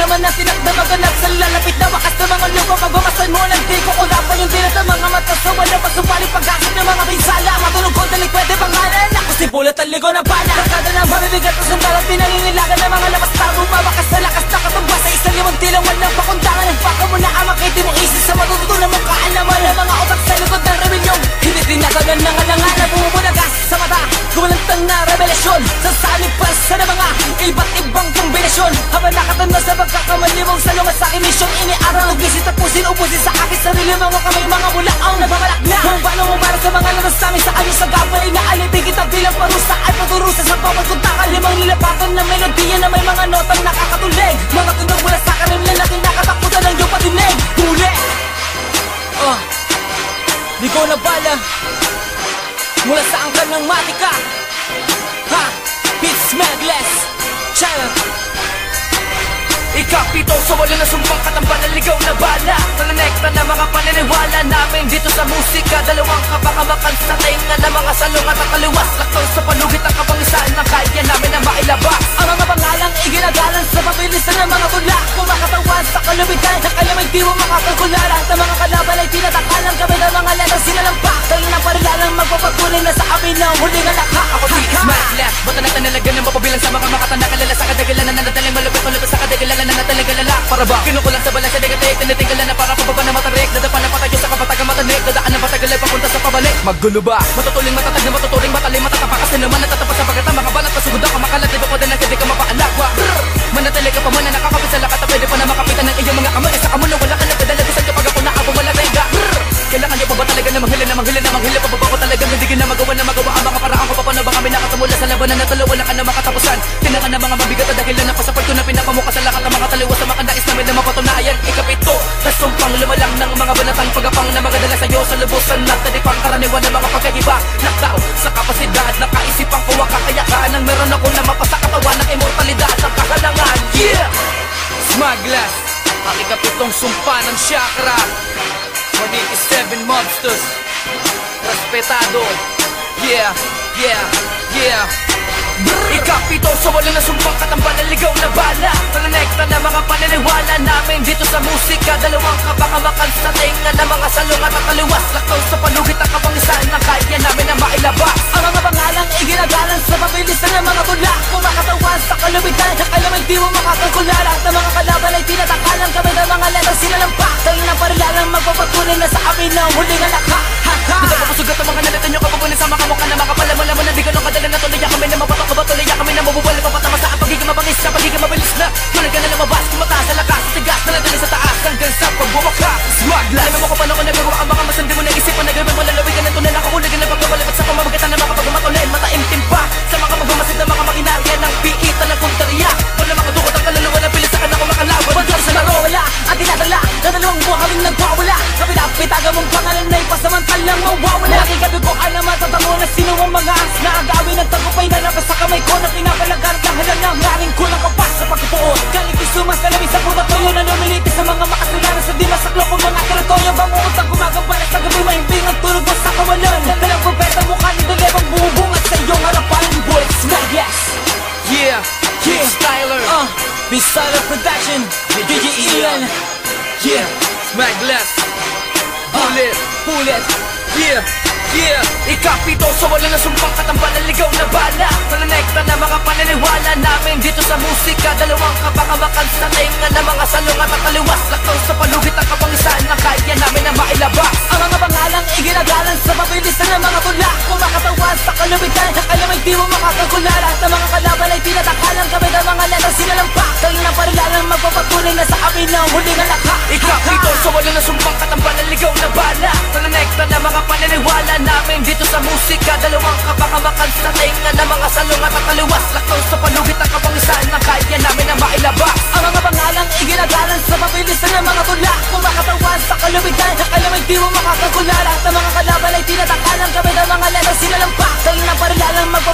naman na tinakda maganap sa lalapit na wakas na mga lupa. Pagbamasan mo ng di ko kulapan yung dilat ng mga mata sa wala pa sumbalik pag-asip ng mga binsala. Matulog ko dalikwete pangalan ako si Bulat ang ligo ng bala. Lakada ng mabibigat na sandalan pinaninilagan ng mga labas na bumabakas sa lakas na katumbas sa isang limang tilang walang pakundangan. Nagpaka mo na ang makiti mong isis sa matututunan mong kaalaman ng mga otak sa likod ng rebelyon. Hindi tinatagan ng alanganan bumubulagas sa mata gumulantang na revelasyon sa sanib pa sa mga iba't ibang kombinasyon. Habang nakatanda sa pagkakamali mong salungat sa akin misyon iniaral o visit tapusin ubusin sa akin sarili mga kamay mga bulaang nagbabalak na kung paano mo para sa mga laras namin sa amin sa gabay na alipin kita bilang parusa ay paturusa sa bawat kuntakan limang nilapatan na melodiya na may mga notang nakakatulig mga tunog mula sa karimlan na kinakatakutan ng iyong patinig. Huli! Di ko nabala mula sa angkan ng matika. Ha! It's Smagless China. Ikapito sa wala na sumpang katambal na ligaw na bala. Nananekta na mga paniniwala namin dito sa musika. Dalawang kapakamakan sa tainga na mga salungat at taliwas. Laktaw sa palugit ang kapangisaan ng kaya namin na mailabas. Ang mga pangalang iginagalan sa pabilisan ng mga tula. Kumakatawan sa kalubigan na kaya may di mo makakagula. Lahat ng mga kalaban ay tinatakalang kami ng mga letter sinalampak. Tayo na parilalang magpapatunay na sa amin ng huling alakha. Ako si Smagless, bata na tanalagan ng mapabilang sa mga makatanda. Kalala sa kadagalan na nadaling malupit sa kadagalan na natalaga lalak. Para ba? Kinukulang sa balang sa negative. Tinitinggalan na para pababa na matarik. Dadapan na patayo sa kapatagang matanik. Dadaan na patagalay papunta sa pabalik. Maggulo ba? Matutuling matatag na matuturing matalim matatapak. Kasi naman natatapas sa pagkata mga balat. Pasugod ako makalat. Di ba pa din ang hindi ka mapaalakwa? Manatili ka pa man na nakakapit sa lakat. Pwede pa na makapitan ng iyong mga kamay. Sa kamo na wala ka na kadalagusan kapag ako naabong malatayga. Kailangan niyo pa ba talaga na manghila na manghila na manghila? Pababa ko talaga hindi ka na magawa ang mga paraan ko pa paano ba kami nakatumula sa labanan na talo wala ka na makatapusan. Tinangan ng mga mabigat at dahilan na pasaport ko na pinapamuka sa lahat ng mga taliwas sa mga nais namin na mapatunayan. Ikapito, nasumpang lumalang ng mga banatang pagapang na magadala sa'yo sa lubusan at tadipang karaniwan ng mga pagkagiba. Naktaw sa kapasidad, nakaisipang kuwa kakayakan ang meron ako na mapasakatawan ng immortalidad ng kahalangan. Yeah! Smagless, ang ikapitong sumpa ng chakra. 187 mobsters, respetado. Yeah, yeah, yeah. Ikapito sa wala na sumpang katambal na ligaw na bala. Nananekta na mga paniniwala namin dito sa musika. Dalawang kapakamakan sa tainga na mga salungat at taliwas. Laktaw sa palugit ang kapangisaan na kaya namin na mailabas. Ang mga pangalang iginagalan sa pabilisan ng mga tula. Kumakatawan sa kalubigan na kaya may di mo makakagula. Lahat ng mga kalaban ay tinatakalang kami ng mga letter sinalampak. Tayo ng parilalang magpapatunay na sa amin ng huling alakha. Dito pa pasugat ang mga nalatan nyo kapapunin sa makamukha na makapalaman-laman na di ganun kadala na tuloy kami na mapatok kabatuloy kami na mabubali papatama sa pagiging mabangis na pagiging mabilis na. Tunay ka na lumabas kumataas sa lakas tigas na nadali sa taas hanggang sa pagbumakas. Smagless, alam mo ko paano ko nagawa ang mga masandi mo na isipan na gawin mo lalawin ka na tunay nakahuli ka na pagkabalik at sa pamamagitan na makapagmatuloy mataimtim pa sa mga magmamasid na mga makinarya ng piitan ng punteriya. Wala makadukot ang kaluluwa na bilis sa kanako makalaban. Pagkar sa laro wala at dinadala na dalawang buha kaming nagwawala. Kapitapitaga mong pangalan na ipasamantalang mawawala. Nakikabi ko ay naman tatamo na sino ang mga as na agawin ng tagupay na labas sa kamay ko na pinapalagar ng halang ng maring kulang kapas sa pagpupuot. Kaligtis sumas kalamin sa puta toyo na lumiliti sa mga makasalanan sa di masaklo kung mga teritoryo bangungot ang gumagambala sa gabi mahimbing ang tulog mo sa kawalan. Dalang propeta mukha ni dalebang bubungat sa iyong harapan. Bullet Smagless. Yeah, yeah, Styler B-Styler Production DJ Ian. Yeah, Smagless. Bullet, bullet. Yeah, yeah. Ikapito sa wala na sumpang katambal na ligaw na bala. Nananekta na mga paniniwala namin dito sa musika. Dalawang kapakamakan sa tainga na mga salungat at taliwas. Laktaw sa palugit ang kapangisaan na kaya namin na mailabas. Ang mga pangalang iginagalan sa pabilisan ng mga tula. Kumakatawan sa kalubigan na kaya may di mo makakagula. Lahat ng mga kalaban ay tinatakalang kami ng mga letter sinalampak. Tayo ng parilalang magpapatunay na sa amin ng huling alakha. Ikapito sa wala na sumpang katambal na ligaw na bala. Nananekta na mga paniniwala namin dito sa musika. Dalawang kapakamakan sa tainga na mga salungat at taliwas. Laktaw sa palugit ang kapangisaan na kaya namin na mailabas. Ang mga pangalang iginagalan sa pabilisan ng mga tula. Kumakatawan sa kalubigan na kaya may di mo makakagula. Lahat ng mga kalaban ay tinatakalang kami ng mga letter sinalampak. Tayo ng parilalang magpapatunay